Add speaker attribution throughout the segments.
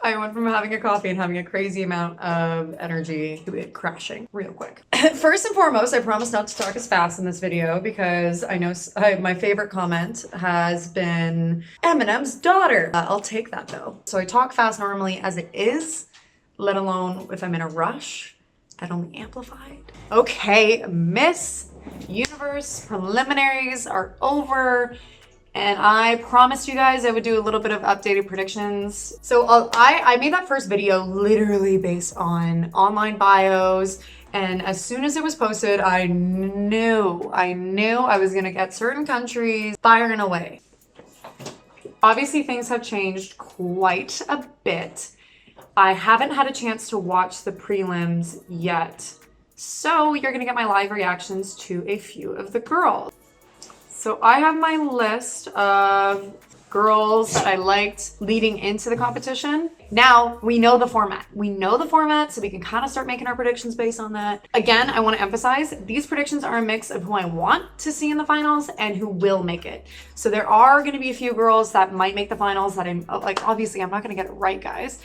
Speaker 1: I went from having a coffee and having a crazy amount of energy to it crashing real quick. First and foremost, I promise not to talk as fast in this video because I know my favorite comment has been Eminem's daughter. I'll take that though. So I talk fast normally as it is, let alone if I'm in a rush. That only amplified. Okay, Miss Universe preliminaries are over. And I promised you guys I would do a little bit of updated predictions. So I made that first video literally based on online bios. And as soon as it was posted, I knew I was gonna get certain countries firing away. Obviously things have changed quite a bit. I haven't had a chance to watch the prelims yet. So you're gonna get my live reactions to a few of the girls. So I have my list of girls that I liked leading into the competition. Now we know the format. We know the format, so we can kind of start making our predictions based on that. Again, I want to emphasize these predictions are a mix of who I want to see in the finals and who will make it. So there are going to be a few girls that might make the finals that I'm like, obviously I'm not going to get it right, guys.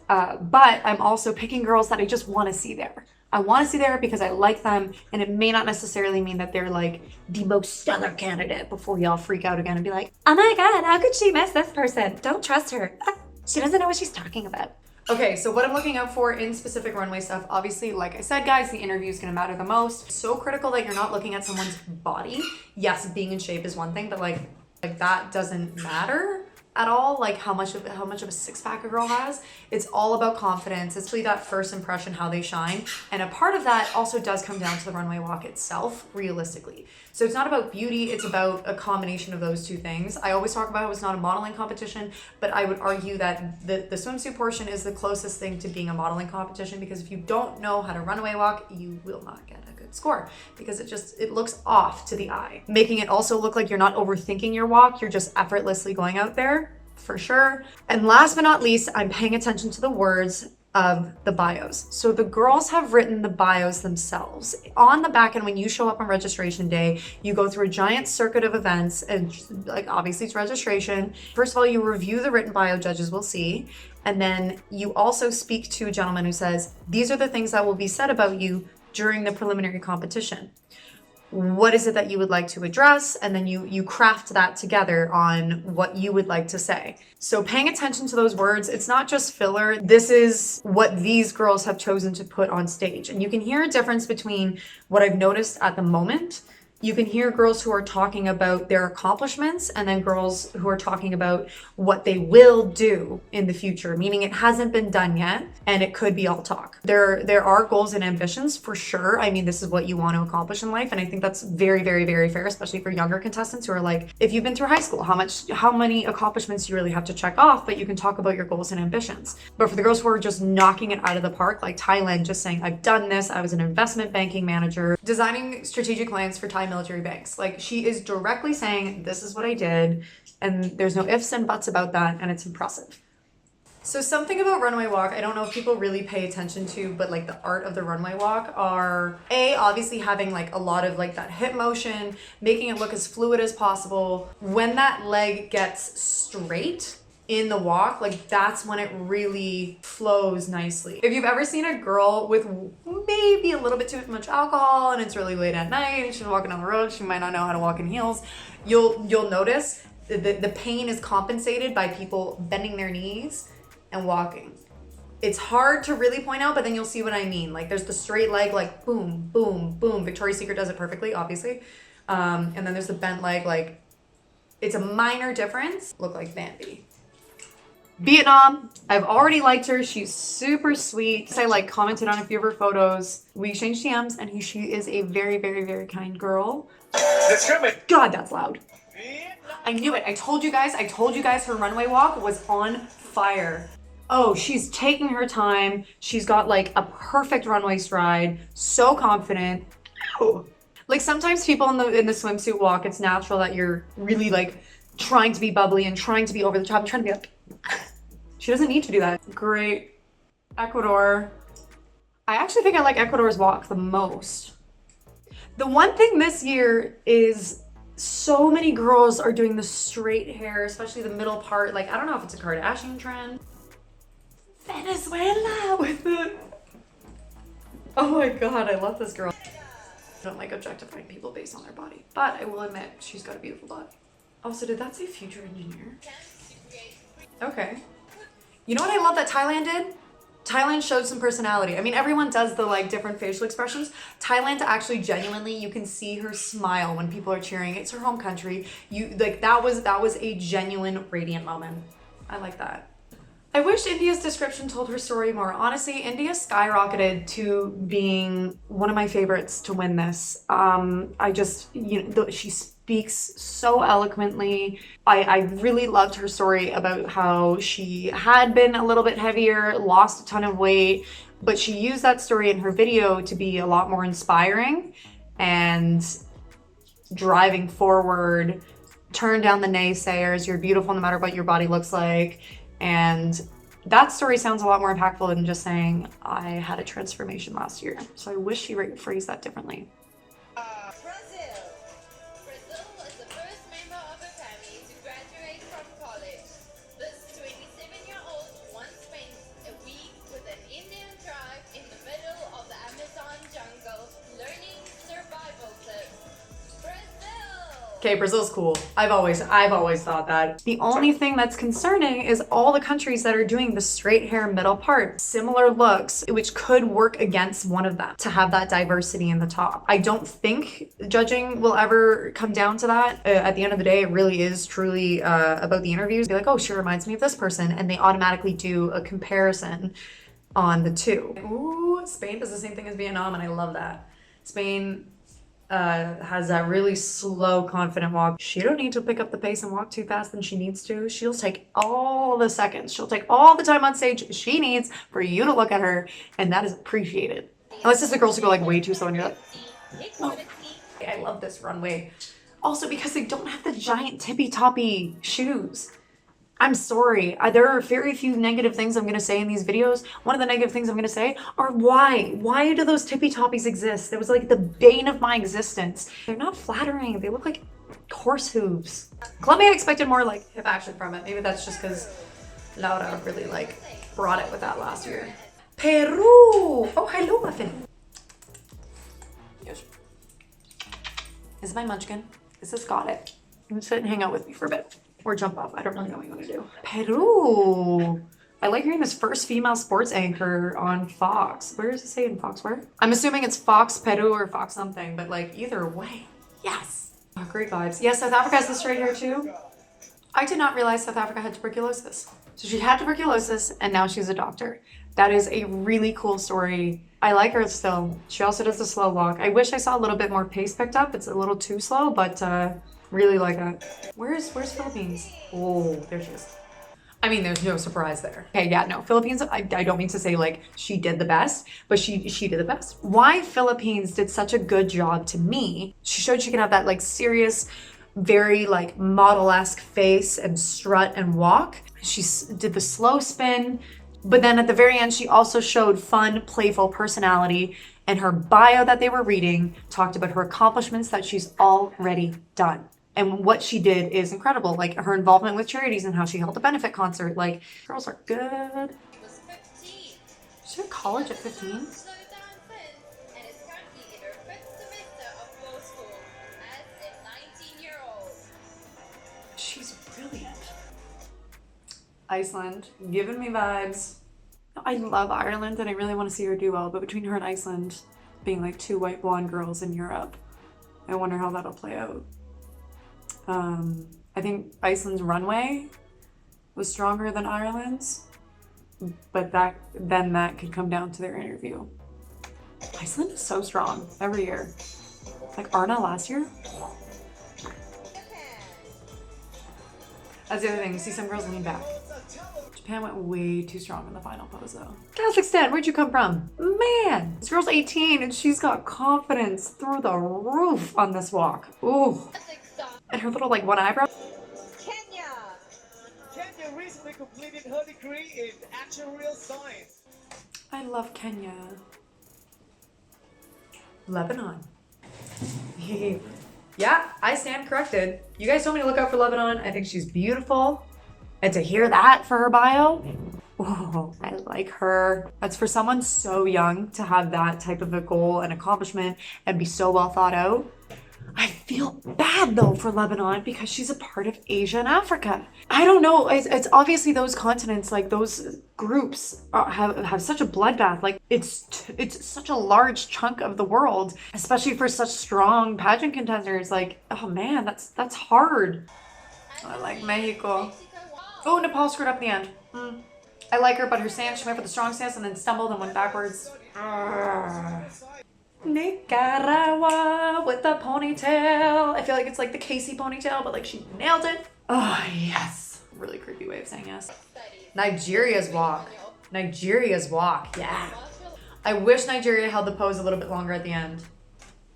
Speaker 1: But I'm also picking girls that I just want to see there. I want to see there because I like them, and it may not necessarily mean that they're like the most stellar candidate before y'all freak out again and be like, oh my god, how could she miss this person? Don't trust her. She doesn't know what she's talking about. Okay, so what I'm looking out for in specific runway stuff, obviously, like I said, guys, the interview is going to matter the most. So critical that you're not looking at someone's body. Yes, being in shape is one thing, but like that doesn't matter at all, like how much of a six-pack a girl has. It's all about confidence. It's really that first impression, how they shine. And a part of that also does come down to the runway walk itself, realistically. So it's not about beauty, it's about a combination of those two things. I always talk about how it's not a modeling competition, but I would argue that the swimsuit portion is the closest thing to being a modeling competition, because if you don't know how to runway walk, you will not get a good score because it looks off to the eye. Making it also look like you're not overthinking your walk, you're just effortlessly going out there. For sure. And last but not least, I'm paying attention to the words of the bios. So the girls have written the bios themselves. On the back end, when you show up on registration day, you go through a giant circuit of events, and like obviously it's registration. First of all, you review the written bio, judges will see. And then you also speak to a gentleman who says, these are the things that will be said about you during the preliminary competition. What is it that you would like to address? And then you craft that together on what you would like to say. So paying attention to those words, it's not just filler. This is what these girls have chosen to put on stage. And you can hear a difference between what I've noticed at the moment. You can hear girls who are talking about their accomplishments and then girls who are talking about what they will do in the future, meaning it hasn't been done yet and it could be all talk. There are goals and ambitions for sure. I mean, this is what you want to accomplish in life. And I think that's very, very, very fair, especially for younger contestants who are like, if you've been through high school, how many accomplishments do you really have to check off? But you can talk about your goals and ambitions. But for the girls who are just knocking it out of the park, like Thailand, just saying, I've done this. I was an investment banking manager, designing strategic plans for Thai military banks. Like, she is directly saying, this is what I did, and there's no ifs and buts about that, and it's impressive. So something about runway walk, I don't know if people really pay attention to, but like the art of the runway walk are obviously having like a lot of like that hip motion, making it look as fluid as possible. When that leg gets straight in the walk, like that's when it really flows nicely. If you've ever seen a girl with maybe a little bit too much alcohol and it's really late at night and she's walking down the road, she might not know how to walk in heels, you'll notice the pain is compensated by people bending their knees and walking. It's hard to really point out, but then you'll see what I mean. Like there's the straight leg, like boom, boom, boom. Victoria's Secret does it perfectly, obviously. And then there's the bent leg, like it's a minor difference. Look like Bambi. Vietnam, I've already liked her. She's super sweet. I like commented on a few of her photos. We exchanged DMs and she is a very, very, very kind girl. God, that's loud. I knew it. I told you guys her runway walk was on fire. Oh, she's taking her time. She's got like a perfect runway stride. So confident. Ow. Like sometimes people in the swimsuit walk, it's natural that you're really like trying to be bubbly and trying to be over the top. I'm trying to be like, she doesn't need to do that. Great. Ecuador. I actually think I like Ecuador's walk the most. The one thing this year is so many girls are doing the straight hair, especially the middle part. Like, I don't know if it's a Kardashian trend. Venezuela with the... Oh my god, I love this girl. I don't like objectifying people based on their body, but I will admit she's got a beautiful body. Also, did that say future engineer? Okay. You know what I love that Thailand did? Thailand showed some personality. I mean, everyone does the like different facial expressions. Thailand actually genuinely, you can see her smile when people are cheering. It's her home country. You like that was a genuine radiant moment. I like that. I wish India's description told her story more. Honestly, India skyrocketed to being one of my favorites to win this. I just, you know, she speaks so eloquently. I really loved her story about how she had been a little bit heavier, lost a ton of weight, but she used that story in her video to be a lot more inspiring and driving forward, turn down the naysayers. You're beautiful no matter what your body looks like. And that story sounds a lot more impactful than just saying, I had a transformation last year. So I wish she phrased that differently.
Speaker 2: Brazil. Brazil was the first member of a family to graduate from college. This 27-year-old once spent a week with an Indian tribe in the middle of the Amazon jungle learning survival tips.
Speaker 1: Okay, Brazil's cool. I've always thought that. The only thing that's concerning is all the countries that are doing the straight hair middle part, similar looks, which could work against one of them to have that diversity in the top. I don't think judging will ever come down to that. At the end of the day, it really is truly about the interviews. Be like, oh, she reminds me of this person, and they automatically do a comparison on the two. Ooh, Spain does the same thing as Vietnam, and I love that. Spain has that really slow, confident walk. She don't need to pick up the pace and walk too fast than she needs to. She'll take all the seconds. She'll take all the time on stage she needs for you to look at her, and that is appreciated. Unless it's the girls who go like way too slow and you're like, oh. I love this runway. Also because they don't have the giant tippy-toppy shoes. I'm sorry. There are very few negative things I'm going to say in these videos. One of the negative things I'm going to say are why? Why do those tippy toppies exist? It was like the bane of my existence. They're not flattering. They look like horse hooves. Colombia expected more like hip action from it. Maybe that's just because Laura really like brought it with that last year. Peru! Oh, hello, muffin. Yes. This is my munchkin. This has got it. You can sit and hang out with me for a bit. Or jump off. I don't really know what you want to do. Peru. I like hearing this first female sports anchor on Fox. Where does it say in Fox? Where? I'm assuming it's Fox Peru or Fox something, but like either way, yes. Oh, great vibes. Yes, South Africa has this right here too. I did not realize South Africa had tuberculosis. So she had tuberculosis and now she's a doctor. That is a really cool story. I like her still. She also does the slow walk. I wish I saw a little bit more pace picked up. It's a little too slow, but really like that. Where's Philippines? Oh, there she is. I mean, there's no surprise there. Okay, yeah, no, Philippines, I don't mean to say like she did the best, but she did the best. Why Philippines did such a good job to me, she showed she can have that like serious, very like model-esque face and strut and walk. She did the slow spin, but then at the very end, she also showed fun, playful personality, and her bio that they were reading talked about her accomplishments that she's already done. And what she did is incredible, like her involvement with charities and how she held a benefit concert. Like, girls are good. She's in college at 15? She's brilliant. Iceland, giving me vibes. I love Ireland and I really want to see her do well, but between her and Iceland being like two white blonde girls in Europe, I wonder how that'll play out. I think Iceland's runway was stronger than Ireland's, but that could come down to their interview. Iceland is so strong every year. Like Arna last year. That's the other thing, you see some girls lean back. Japan went way too strong in the final pose though. Kazakhstan, where'd you come from? Man, this girl's 18 and she's got confidence through the roof on this walk. Ooh. And her little like one eyebrow.
Speaker 2: Kenya.
Speaker 3: Kenya recently completed her degree in actuarial science.
Speaker 1: I love Kenya. Lebanon. Yeah, I stand corrected. You guys told me to look out for Lebanon. I think she's beautiful. And to hear that for her bio, Oh, I like her. That's for someone so young to have that type of a goal and accomplishment and be so well thought out. I feel bad though for Lebanon because she's a part of Asia and Africa. I don't know. It's obviously those continents, like those groups, have such a bloodbath. Like it's such a large chunk of the world, especially for such strong pageant contenders. Like, oh man, that's hard. I like Mexico. Oh, Nepal screwed up in the end. I like her, but her stance, she went for the strong stance and then stumbled and went backwards. Nicaragua with the ponytail. I feel like it's like the Keysi ponytail, but like she nailed it. Oh, yes. Really creepy way of saying yes. Nigeria's walk. Nigeria's walk, yeah. I wish Nigeria held the pose a little bit longer at the end.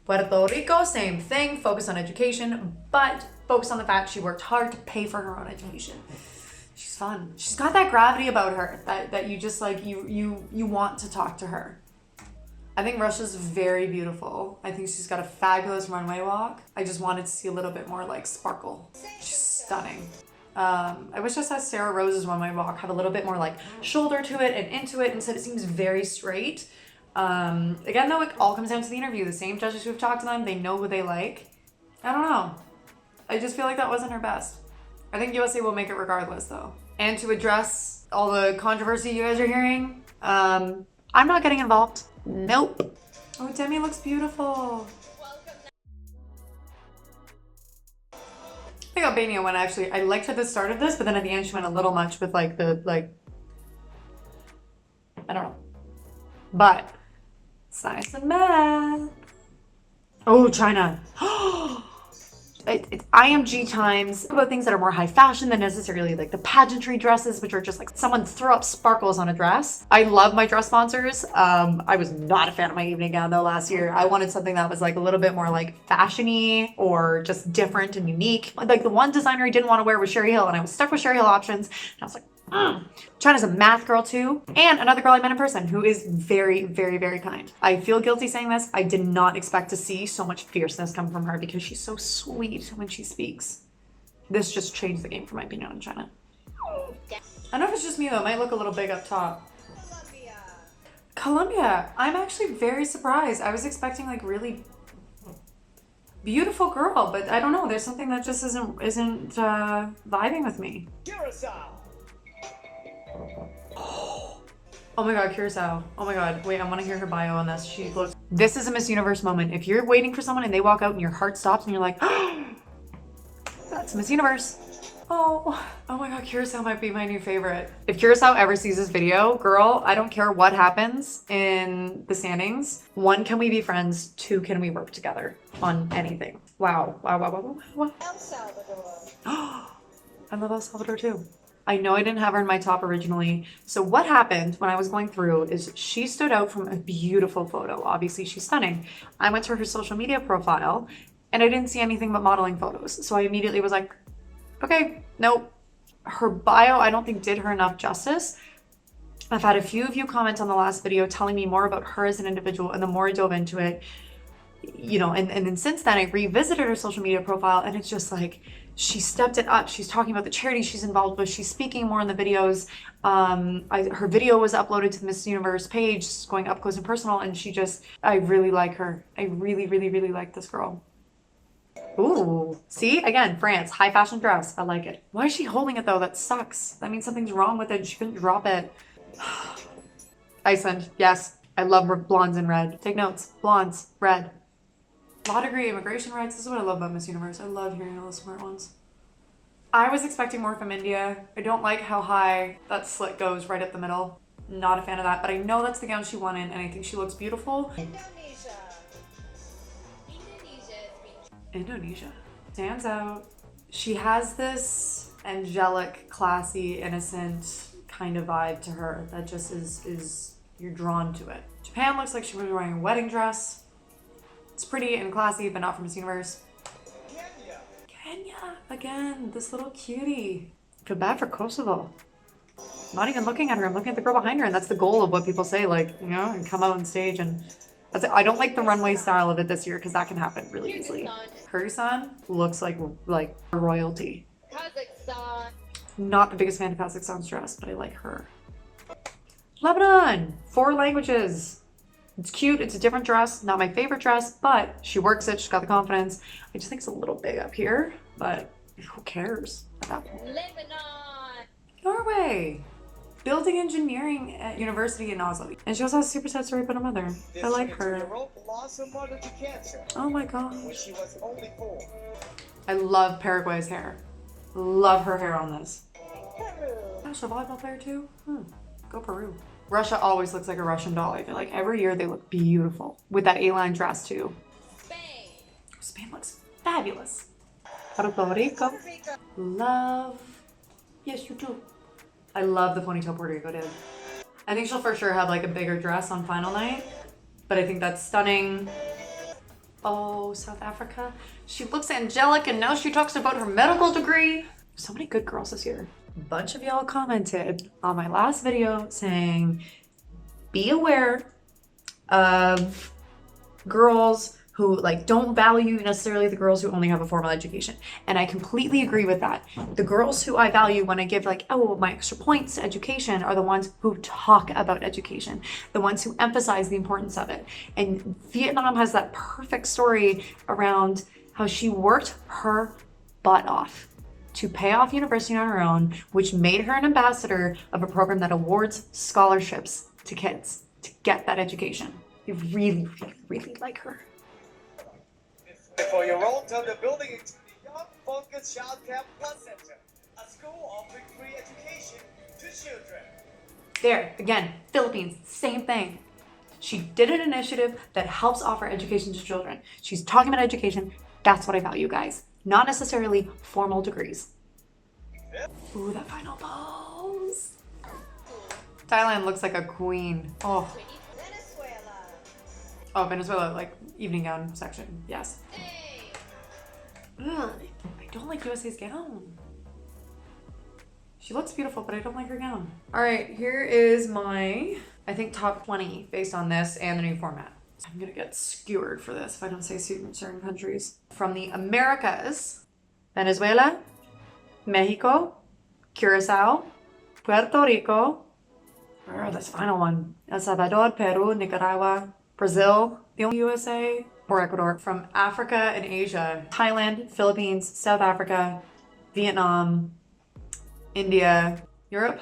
Speaker 1: Puerto Rico, same thing. Focus on education, but focus on the fact she worked hard to pay for her own education. She's fun. She's got that gravity about her that you just like, you want to talk to her. I think Russia's very beautiful. I think she's got a fabulous runway walk. I just wanted to see a little bit more like sparkle. She's stunning. I wish I saw Sarah Rose's runway walk have a little bit more like shoulder to it and into it. Instead, it seems very straight. Again, though, it all comes down to the interview. The same judges who've talked to them, they know who they like. I don't know. I just feel like that wasn't her best. I think USA will make it regardless, though. And to address all the controversy you guys are hearing, I'm not getting involved. Nope. Oh, Demi looks beautiful. I think Albania one actually. I liked her at the start of this, but then at the end she went a little much with like I don't know. But science and math. Oh, China. IMG times about things that are more high fashion than necessarily like the pageantry dresses, which are just like someone throw up sparkles on a dress. I love my dress sponsors. I was not a fan of my evening gown though last year. I wanted something that was like a little bit more like fashion-y or just different and unique. Like the one designer I didn't want to wear was Sherry Hill, and I was stuck with Sherry Hill options, and I was like, China's a math girl too, and another girl I met in person who is very, very, very kind. I feel guilty saying this. I did not expect to see so much fierceness come from her because she's so sweet when she speaks. This just changed the game for my opinion on China. I don't know if it's just me though. It might look a little big up top. Colombia. I'm actually very surprised. I was expecting like really beautiful girl, but I don't know. There's something that just isn't vibing with me.
Speaker 3: Curacao.
Speaker 1: Oh my god, Curacao. Oh my god. Wait, I want to hear her bio on this. She looks... This is a Miss Universe moment. If you're waiting for someone and they walk out and your heart stops and you're like, oh, that's Miss Universe. Oh my god, Curacao might be my new favorite. If Curacao ever sees this video, girl, I don't care what happens in the standings. 1, can we be friends? 2, can we work together on anything? Wow.
Speaker 2: El Salvador.
Speaker 1: I love El Salvador too. I know I didn't have her in my top originally. So what happened when I was going through is she stood out from a beautiful photo. Obviously, she's stunning. I went to her social media profile and I didn't see anything but modeling photos. So I immediately was like, okay, nope. Her bio, I don't think did her enough justice. I've had a few of you comment on the last video telling me more about her as an individual, and the more I dove into it, you know, and then since then I revisited her social media profile and it's just like, she stepped it up. She's talking about the charity she's involved with. She's speaking more in the videos. Her video was uploaded to the Miss Universe page, going up close and personal, and I really like her. I really, really, really like this girl. Ooh, see? Again, France, high fashion dress. I like it. Why is she holding it though? That sucks. That means something's wrong with it. She couldn't drop it. Iceland, yes. I love blondes in red. Take notes. Blondes, red. Law degree, immigration rights. This is what I love about Miss Universe. I love hearing all the smart ones. I was expecting more from India. I don't like how high that slit goes right at the middle. Not a fan of that, but I know that's the gown she won in, and I think she looks beautiful. Indonesia stands out. She has this angelic, classy, innocent kind of vibe to her that just is you're drawn to it. Japan looks like she was wearing a wedding dress. It's pretty and classy, but not from Miss Universe. Kenya, again, this little cutie. I feel bad for Kosovo. I'm not even looking at her, I'm looking at the girl behind her, and that's the goal of what people say, like, you know, and come out on stage. And that's it. I don't like the runway style of it this year because that can happen really easily. Kyrgyzstan looks like royalty.
Speaker 2: Kazakhstan.
Speaker 1: Not the biggest fan of Kazakhstan's dress, but I like her. Lebanon, 4 languages. It's cute. It's a different dress. Not my favorite dress, but she works it. She's got the confidence. I just think it's a little big up here, but who cares at that point?
Speaker 2: Lebanon.
Speaker 1: Norway. Building engineering at university in Oslo. And she also has super sad story about her mother. I like her.
Speaker 3: 22-year-old lost her mother to cancer
Speaker 1: Oh my gosh.
Speaker 3: when she was only 4.
Speaker 1: I love Paraguay's hair. Love her hair on this.
Speaker 2: Peru.
Speaker 1: Oh, she's a volleyball player too? Go Peru. Russia always looks like a Russian doll. I feel like every year they look beautiful. With that A-line dress too.
Speaker 2: Spain.
Speaker 1: Spain looks fabulous. Puerto Rico. Love. Yes, you do. I love the ponytail Puerto Rico did. I think she'll for sure have like a bigger dress on final night, but I think that's stunning. Oh, South Africa. She looks angelic and now she talks about her medical degree. So many good girls this year. A bunch of y'all commented on my last video saying, be aware of girls who like don't value necessarily the girls who only have a formal education. And I completely agree with that. The girls who I value when I give like, oh, my extra points to education are the ones who talk about education, the ones who emphasize the importance of it. And Vietnam has that perfect story around how she worked her butt off to pay off university on her own, which made her an ambassador of a program that awards scholarships to kids to get that education. I really, really, really like her.
Speaker 3: 24-year-old turned the building into the Young Focus Child Care Plus Center, a school offering free education to children.
Speaker 1: There, again, Philippines, same thing. She did an initiative that helps offer education to children. She's talking about education. That's what I value, guys. Not necessarily formal degrees. Ooh, that final pose. Thailand looks like a queen. Oh.
Speaker 2: Venezuela.
Speaker 1: Oh, Venezuela, like evening gown section. Yes.
Speaker 2: Hey.
Speaker 1: Ugh, I don't like USA's gown. She looks beautiful, but I don't like her gown. All right, here is my, I think, top 20 based on this and the new format. I'm gonna get skewered for this if I don't say certain countries. From the Americas, Venezuela, Mexico, Curacao, Puerto Rico, oh, this final one, El Salvador, Peru, Nicaragua, Brazil, the only USA, or Ecuador. From Africa and Asia, Thailand, Philippines, South Africa, Vietnam, India, Europe,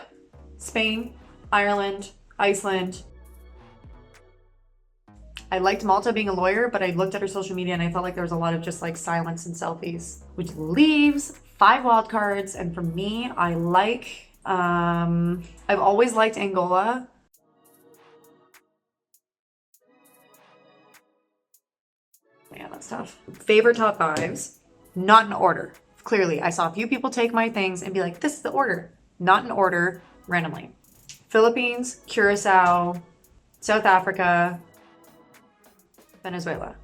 Speaker 1: Spain, Ireland, Iceland. I liked Malta being a lawyer, but I looked at her social media and I felt like there was a lot of just like silence and selfies, which leaves 5 wildcards. And for me, I like, I've always liked Angola. Yeah, that's tough. Favorite top 5s, not in order. Clearly, I saw a few people take my things and be like, this is the order. Not in order, randomly. Philippines, Curacao, South Africa, Venezuela.